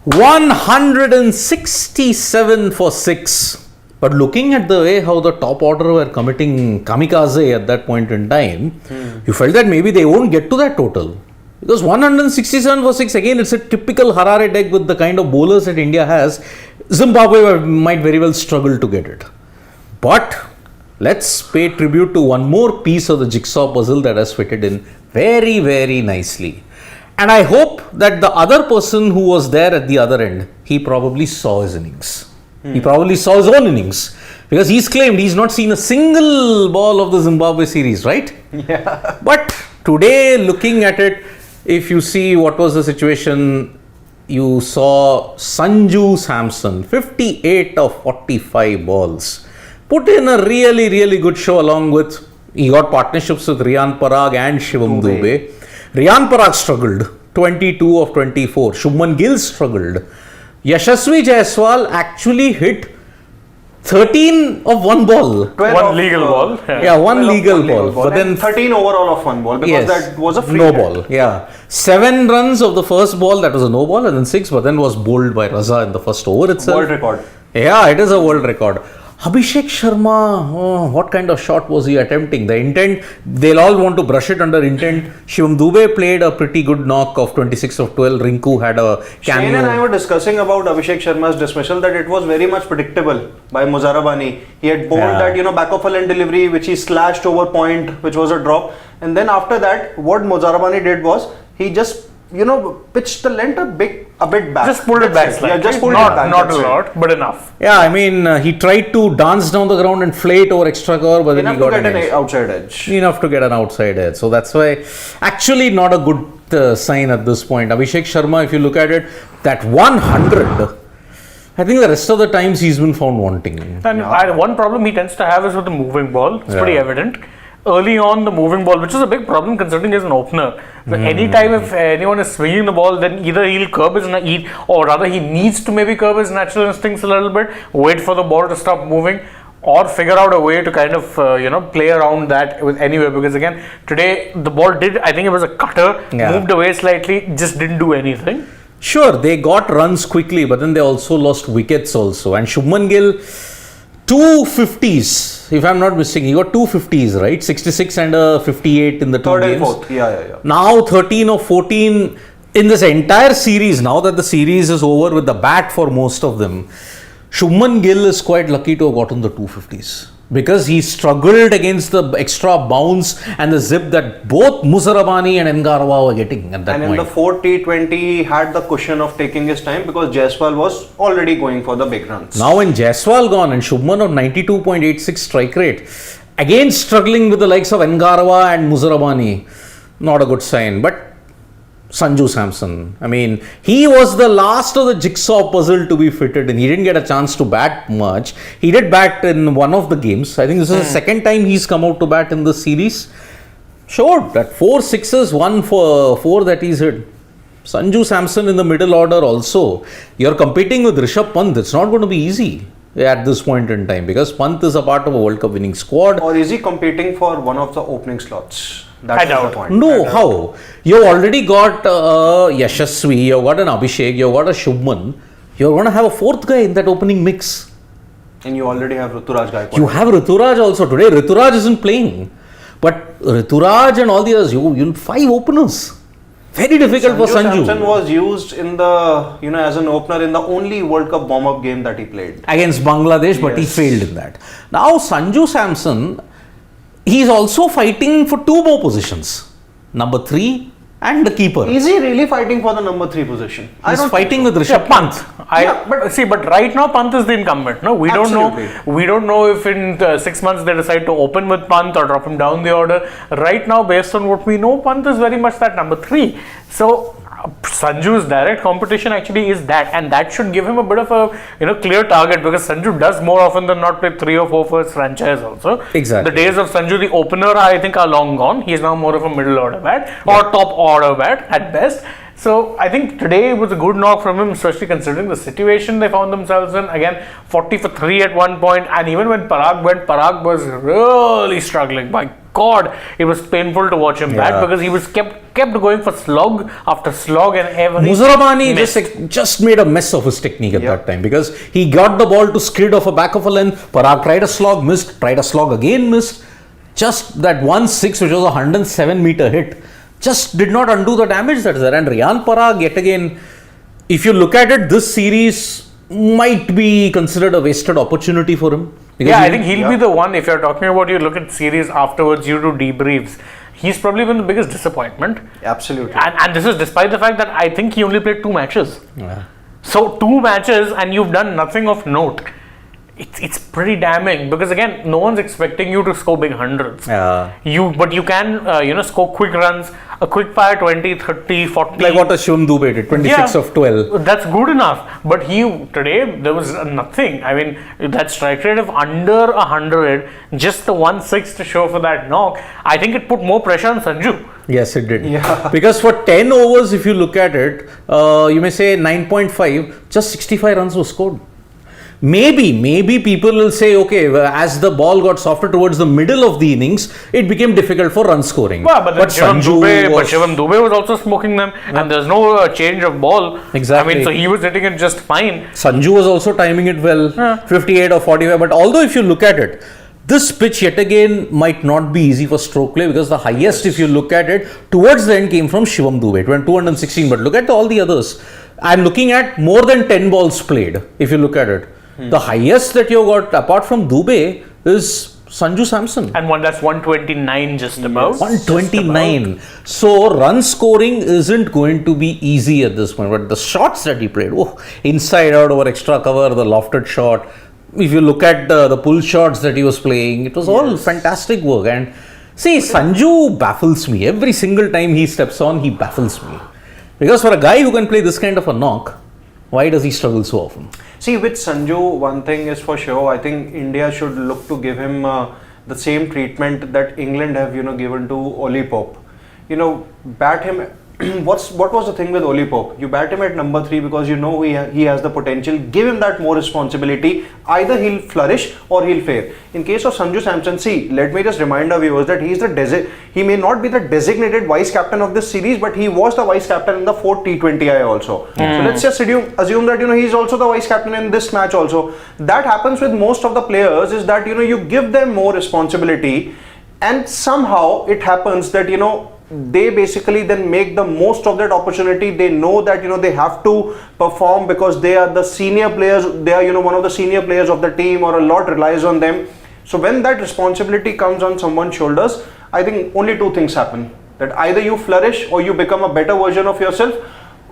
167 for 6. But looking at the way how the top order were committing kamikaze at that point in time, you felt that maybe they won't get to that total. Because 167 for 6, again, it's a typical Harare deck with the kind of bowlers that India has. Zimbabwe might very well struggle to get it. But let's pay tribute to one more piece of the jigsaw puzzle that has fitted in very, very nicely. And I hope that the other person who was there at the other end, he probably saw his innings. He probably saw his own innings. Because he's claimed he's not seen a single ball of the Zimbabwe series, right? Yeah. But today, looking at it, if you see what was the situation, you saw Sanju Samson, 58 of 45 balls. Put in a really, really good show along with, he got partnerships with Riyan Parag and Shivam Dube. Riyan Parag struggled, 22 of 24. Shubman Gill struggled. Yashasvi Jaiswal actually hit 13 of one ball. One legal ball. Yeah, one legal ball. But then 13 overall of one ball because that was a free no hit. ball. Yeah. 7 runs of the first ball, that was a no ball, and then 6, but then was bowled by Raza in the first over itself. World record. Yeah, it is a world record. Abhishek Sharma, what kind of shot was he attempting? The intent, they'll all want to brush it under intent. Shivam Dube played a pretty good knock of 26 of 12. Rinku had a cameo. Shane and I were discussing about Abhishek Sharma's dismissal that it was very much predictable by Muzarabani. He had bowled that, back of a line delivery which he slashed over point, which was a drop. And then after that, what Muzarabani did was, he just, pitched the length a bit back. Just pulled it back slightly. Yeah, just pulled it back. Not a lot, but enough. Yeah, I mean, he tried to dance down the ground and flay it over extra cover, but then he got an outside edge. Enough to get an outside edge. So that's why, actually not a good sign at this point. Abhishek Sharma, if you look at it, that 100, I think the rest of the times he's been found wanting. And one problem he tends to have is with the moving ball. It's pretty evident. Early on, the moving ball, which is a big problem considering he's an opener. So anytime if anyone is swinging the ball, then either he'll curb his, or rather he needs to maybe curb his natural instincts a little bit, wait for the ball to stop moving, or figure out a way to kind of, play around that with anywhere. Because again, today the ball did, I think it was a cutter, moved away slightly, just didn't do anything. Sure, they got runs quickly, but then they also lost wickets also. And Shubman Gill, 2 50s. If I'm not mistaken, he got 2 50s, right? 66 and a 58 in the two games. Third and fourth. Yeah. Now 13 or 14 in this entire series. Now that the series is over with the bat for most of them, Shubman Gill is quite lucky to have gotten the 250s. Because he struggled against the extra bounce and the zip that both Muzarabani and Ngarwa were getting at that point. And in the 4th T20, he had the cushion of taking his time because Jaiswal was already going for the big runs. Now when Jaiswal gone and Shubman of 92.86 strike rate, again struggling with the likes of Ngarwa and Muzarabani, not a good sign. But Sanju Samson, I mean, he was the last of the jigsaw puzzle to be fitted in. He didn't get a chance to bat much. He did bat in one of the games. I think this is the second time he's come out to bat in the series. Showed that 4 sixes, 1 for 4 that he's hit. Sanju Samson in the middle order also. You're competing with Rishabh Pant. It's not going to be easy at this point in time because Pant is a part of a World Cup winning squad. Or is he competing for one of the opening slots? I doubt it. No, how? You've already got Yashasvi, you've got an Abhishek, you've got a Shubman. You're going to have a 4th guy in that opening mix. And you already have Rituraj Gaikwad. You have Rituraj also today. Rituraj isn't playing. But Rituraj and all the others, you 5 openers. Very difficult for Sanju. Samson was used in the, as an opener in the only World Cup warm-up game that he played. Against Bangladesh, but he failed in that. Now Sanju Samson, he's also fighting for 2 more positions. Number 3 and the keeper. Is he really fighting for the number 3 position? He's fighting with Rishabh Pant. But right now Pant is the incumbent. No, we don't know. We don't know if in 6 months they decide to open with Pant or drop him down the order. Right now, based on what we know, Pant is very much that number 3. So Sanju's direct competition actually is that, and that should give him a bit of a clear target because Sanju does more often than not play 3 or 4 first franchise also. Exactly. The days of Sanju the opener I think are long gone. He is now more of a middle order bat or top order bat at best. So I think today was a good knock from him, especially considering the situation they found themselves in. Again, 40 for 3 at one point, and even when Parag went, Parag was really struggling by God, it was painful to watch him bat because he was kept going for slog after slog and everything. Muzarabani just made a mess of his technique at that time because he got the ball to skid off a back of a length. Parag tried a slog, missed, tried a slog again, missed. Just that 1-6, which was a 107-meter hit, just did not undo the damage that's there. And Riyan Parag, yet again, if you look at it, this series might be considered a wasted opportunity for him. I think he'll be the one, if you're talking about you look at series afterwards, you do debriefs. He's probably been the biggest disappointment. Absolutely. And this is despite the fact that I think he only played 2 matches. Yeah. So 2 matches and you've done nothing of note. It's pretty damning because again, no one's expecting you to score big hundreds. But you can score quick runs, a quick fire 20, 30, 40. Like what Shivam Dube did, 26 of 12. That's good enough. But today there was nothing. I mean, that strike rate of under 100, just the 1-6 to show for that knock. I think it put more pressure on Sanju. Yes, it did. Yeah. Because for 10 overs, if you look at it, you may say 9.5, just 65 runs were scored. Maybe people will say, okay, as the ball got softer towards the middle of the innings, it became difficult for run scoring. Well, but Shivam Dube was also smoking them, and there's no change of ball. Exactly. I mean, so he was hitting it just fine. Sanju was also timing it well, 58 or 45. But although if you look at it, this pitch yet again might not be easy for stroke play because the highest, if you look at it, towards the end came from Shivam Dube. It went 216. But look at all the others. I'm looking at more than 10 balls played, if you look at it. The highest that you got apart from Dube is Sanju Samson. And that's 129 just about. 129. So run scoring isn't going to be easy at this point. But the shots that he played, inside out over extra cover, the lofted shot. If you look at the pull shots that he was playing, it was all fantastic work. And see, Sanju baffles me. Every single time he steps on, he baffles me. Because for a guy who can play this kind of a knock, why does he struggle so often? See, with Sanju, one thing is for sure. I think India should look to give him the same treatment that England have, given to Oli Pope. Bat him. What was the thing with Oli Pope? You bat him at number 3 because he has the potential. Give him that more responsibility. Either he'll flourish or he'll fail. In case of Sanju Samson, see, let me just remind our viewers that he may not be the designated vice captain of this series, but he was the vice captain in the 4th T20I also. So let's just assume that he's also the vice captain in this match also. That happens with most of the players is that you give them more responsibility, and somehow it happens that they basically then make the most of that opportunity. They know that they have to perform because they are the senior players. They are one of the senior players of the team, or a lot relies on them. So when that responsibility comes on someone's shoulders, I think only 2 things happen: that either you flourish or you become a better version of yourself,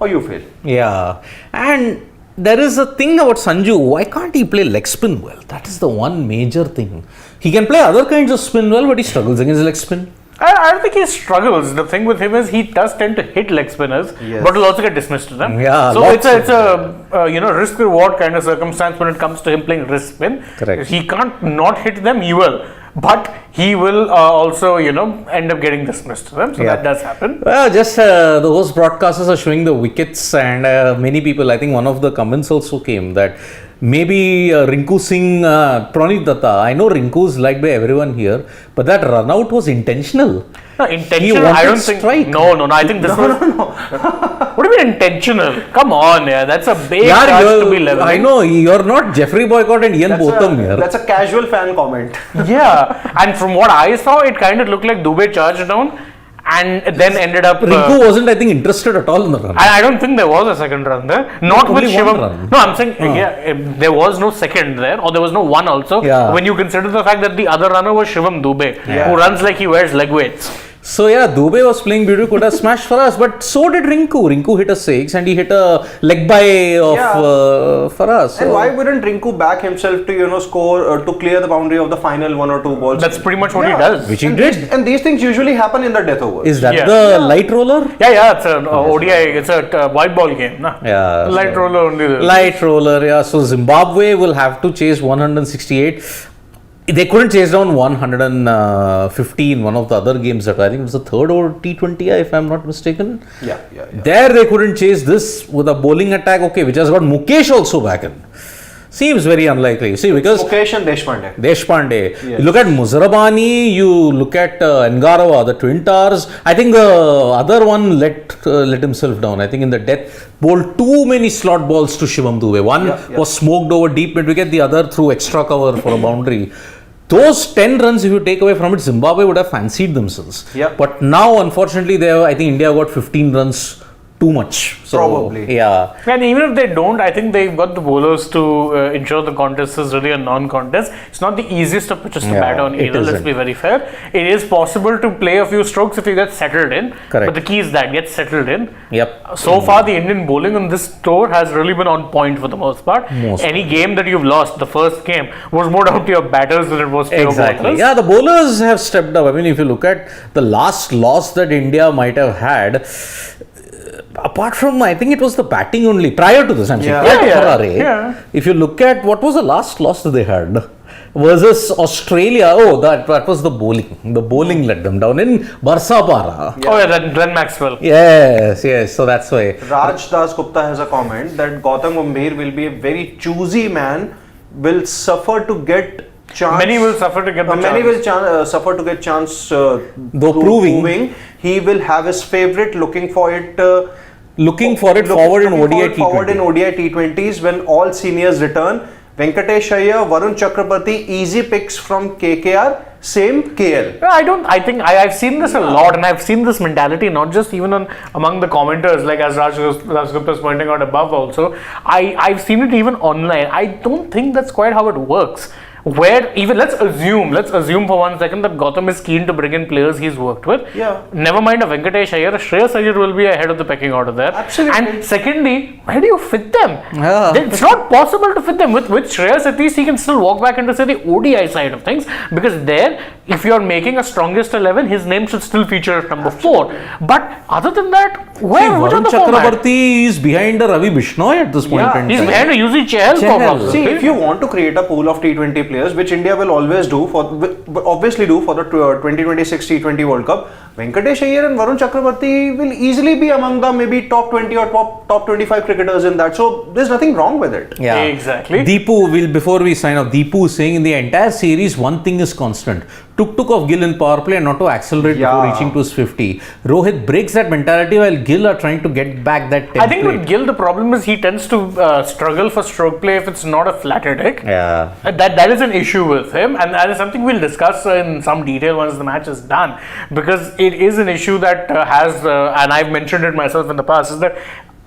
or you fail. Yeah, and there is a thing about Sanju. Why can't he play leg spin well? That is the one major thing. He can play other kinds of spin well, but he struggles against leg spin. I don't think he struggles. The thing with him is he does tend to hit leg spinners, but will also get dismissed to them. Yeah, so it's a risk reward kind of circumstance when it comes to him playing wrist spin. Correct. He can't not hit them. He will, but he will also end up getting dismissed to them. So that does happen. Well, just the host broadcasters are showing the wickets, and many people. I think one of the comments also came that maybe Rinku Singh, Pranit Datta. I know Rinku is liked by everyone here, but that run out was intentional. No, intentional. I don't think. Strike. No. I think this was. No. What do you mean intentional? Come on, that's a big touch to be level. I know you're not Jeffrey Boycott and Ian Botham here. That's a casual fan comment. Yeah, and from what I saw, it kind of looked like Dube charged down. And then ended up. Rinku wasn't, I think, interested at all in the run. I don't think there was a second run there. Not with Shivam. No, I'm saying there was no second there, or there was no one also. Yeah. When you consider the fact that the other runner was Shivam Dube, who runs like he wears leg weights. So Dube was playing beautiful, could have smashed for us, but so did Rinku. Rinku hit a 6 and he hit a leg by of for us. And why wouldn't Rinku back himself to score to clear the boundary of the final 1 or 2 balls? That's pretty much what he does. Which he did. And these things usually happen in the death overs. Is that the light roller? Yeah, it's an ODI. It's a white ball game. Nah? Yeah. Light roller only. Light roller, yeah. So Zimbabwe will have to chase 168. They couldn't chase down 150 in one of the other games that I think it was the 3rd over T20I, if I'm not mistaken. Yeah. There they couldn't chase this with a bowling attack, which has got Mukesh also back in. Seems very unlikely. See, because Mukesh and Deshpande. Deshpande. Yes. You look at Muzarabani, you look at Ngarava, the Twin Towers. I think the other one let himself down. I think in the death bowled too many slot balls to Shivam Dube. One was smoked over deep mid wicket, the other threw extra cover for a boundary. Those 10 runs, if you take away from it, Zimbabwe would have fancied themselves. Yeah. But now, unfortunately, I think India got 15 runs too much. So, Probably. Yeah. And even if they don't, I think they've got the bowlers to ensure the contest is really a non-contest. It's not the easiest of pitches to bat on either, let's be very fair. It is possible to play a few strokes if you get settled in. Correct. But the key is that, get settled in. Yep. So far, the Indian bowling on this tour has really been on point for the most part. Any game that you've lost, the first game, was more down to your batters than it was to your bowlers. Yeah, the bowlers have stepped up. I mean, if you look at the last loss that India might have had, apart from, I think it was the batting only, prior to this, I'm saying, prior to Harare, if you look at what was the last loss that they had versus Australia, that was the bowling. The bowling let them down in Barsapara. Oh yeah, then Glenn Maxwell. Yes, so that's why. Raj Das Gupta has a comment that Gautam Gambhir will be a very choosy man, will suffer to get chance. Many will suffer to get the Many chance. will suffer to get chance. Though proving. He will have his favorite looking for it Forward in ODI T20. Forward in ODI T20s when all seniors return. Venkatesh Iyer, Varun Chakrabarti, easy picks from KKR, same KL. I think I've seen this a lot, and I've seen this mentality not just even among the commenters, like as Raj Gupta is pointing out above also. I've seen it even online. I don't think that's quite how it works. Where even let's assume for 1 second that Gautam is keen to bring in players he's worked with. Yeah. Never mind a Venkatesh Iyer, Shreyas Iyer will be ahead of the pecking order there. Absolutely. And secondly, where do you fit them? Yeah. It's not possible to fit them. With Shreyas, at least he can still walk back into say the ODI side of things, because there, if you're making a strongest 11, his name should still feature at number 4. But other than that, which Varun are the format? Chakrabarti is behind a Ravi Bishnoi at this point in He's time. behind a UZ Chahal for possibly. See, if you want to create a pool of T20 players, which India will always do obviously do for the 2026 T20 World Cup, Venkatesh Iyer and Varun Chakrabarti will easily be among the maybe top 20 or top 25 cricketers in that. So there's nothing wrong with it. Yeah, exactly. Before we sign off, Deepu is saying in the entire series, one thing is constant. Tuk of Gill in power play and not to accelerate before reaching to his 50. Rohit breaks that mentality while Gill are trying to get back that template. I think with Gill, the problem is he tends to struggle for stroke play if it's not a flatter deck. Yeah. That is an issue with him, and that is something we'll discuss in some detail once the match is done, because it is an issue that and I've mentioned it myself in the past, is that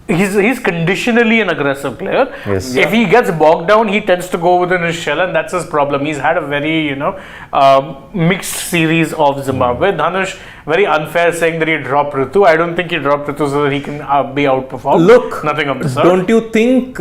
he's conditionally an aggressive player. Yes. If he gets bogged down, he tends to go within his shell, and that's his problem. He's had a very mixed series of Zimbabwe. Dhanush, very unfair saying that he dropped Ritu. I don't think he dropped Ritu so that he can be outperformed. Look, nothing absurd. Don't you think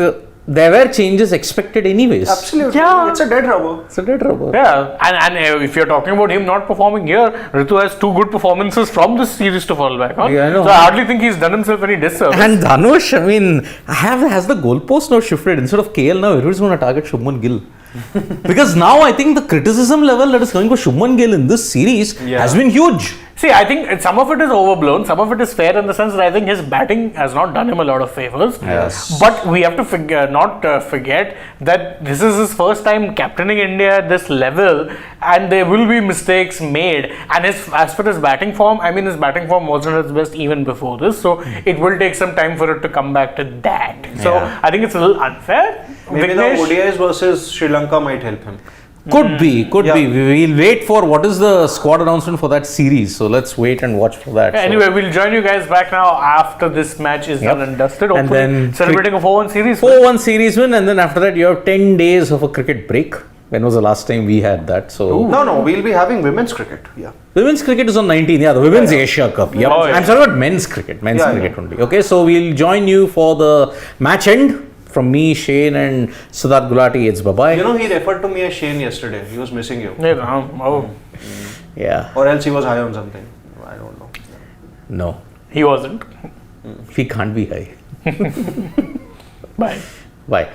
there were changes expected anyways? Absolutely. Yeah. It's a dead rubber. It's a dead rubber. Yeah, and if you're talking about him not performing here, Ritu has 2 good performances from this series to fall back on. Yeah, I know. So I hardly think he's done himself any disservice. And Dhanush, I mean, has the goalpost now shifted? Instead of KL now, everyone's going to target Shubman Gill. Because now I think the criticism level that is coming for Shubman Gill in this series has been huge. See, I think some of it is overblown, some of it is fair in the sense that I think his batting has not done him a lot of favors. Yes. But we have to not forget that this is his first time captaining India at this level, and there will be mistakes made. And as for his batting form, I mean, his batting form wasn't at its best even before this, so it will take some time for it to come back to that. So I think it's a little unfair. Maybe the ODIs versus Sri Lanka might help him. Could be. We'll wait for what is the squad announcement for that series. So let's wait and watch for that. Anyway, we'll join you guys back now after this match is done and dusted. And then celebrating a 4-1 series. 4-1 series win, and then after that you have 10 days of a cricket break. When was the last time we had that? So No, we'll be having women's cricket. Yeah. Women's cricket is on 19. Yeah, the Women's Asia Cup. Yep. Oh, yeah. I'm sorry about men's cricket. Men's cricket only. Okay, so we'll join you for the match end. From me, Shane, and Siddharth Gulati, it's bye-bye. You know, he referred to me as Shane yesterday. He was missing you. Yeah. Or else he was high on something. I don't know. No. He wasn't. He can't be high. Bye. Bye.